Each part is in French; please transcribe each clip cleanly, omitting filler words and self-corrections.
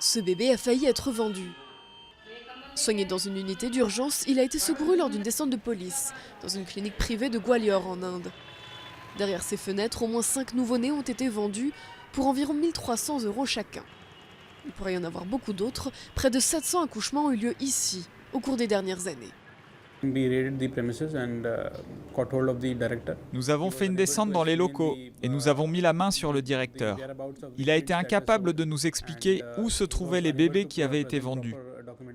Ce bébé a failli être vendu. Soigné dans une unité d'urgence, il a été secouru lors d'une descente de police, dans une clinique privée de Gwalior en Inde. Derrière ces fenêtres, au moins 5 nouveau-nés ont été vendus pour environ 1 300 € chacun. Il pourrait y en avoir beaucoup d'autres, près de 700 accouchements ont eu lieu ici, au cours des dernières années. Nous avons fait une descente dans les locaux et nous avons mis la main sur le directeur. Il a été incapable de nous expliquer où se trouvaient les bébés qui avaient été vendus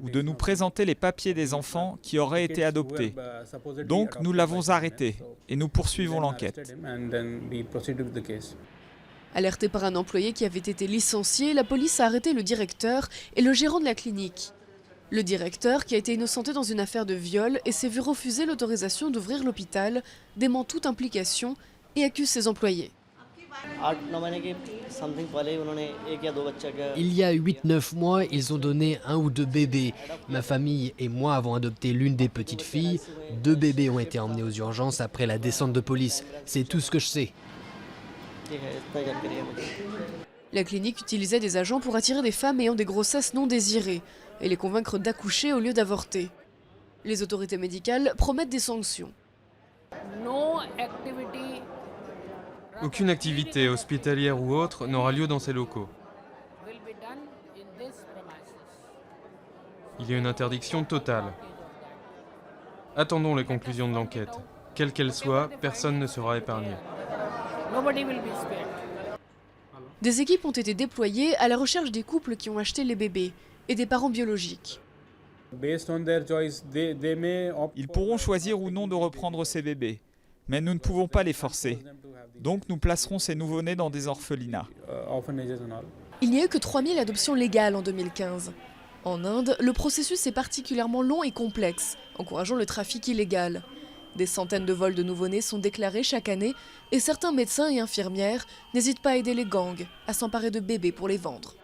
ou de nous présenter les papiers des enfants qui auraient été adoptés. Donc nous l'avons arrêté et nous poursuivons l'enquête. Alerté par un employé qui avait été licencié, la police a arrêté le directeur et le gérant de la clinique. Le directeur, qui a été innocenté dans une affaire de viol et s'est vu refuser l'autorisation d'ouvrir l'hôpital, dément toute implication et accuse ses employés. Il y a 8-9 mois, ils ont donné 1 ou 2 bébés. Ma famille et moi avons adopté l'une des petites filles. 2 bébés ont été emmenés aux urgences après la descente de police. C'est tout ce que je sais. La clinique utilisait des agents pour attirer des femmes ayant des grossesses non désirées et les convaincre d'accoucher au lieu d'avorter. Les autorités médicales promettent des sanctions. Aucune activité hospitalière ou autre n'aura lieu dans ces locaux. Il y a une interdiction totale. Attendons les conclusions de l'enquête. Quelle qu'elle soit, personne ne sera épargné. Des équipes ont été déployées à la recherche des couples qui ont acheté les bébés et des parents biologiques. Ils pourront choisir ou non de reprendre ces bébés, mais nous ne pouvons pas les forcer. Donc nous placerons ces nouveau-nés dans des orphelinats. Il n'y a eu que 3000 adoptions légales en 2015. En Inde, le processus est particulièrement long et complexe, encourageant le trafic illégal. Des centaines de vols de nouveau-nés sont déclarés chaque année et certains médecins et infirmières n'hésitent pas à aider les gangs à s'emparer de bébés pour les vendre.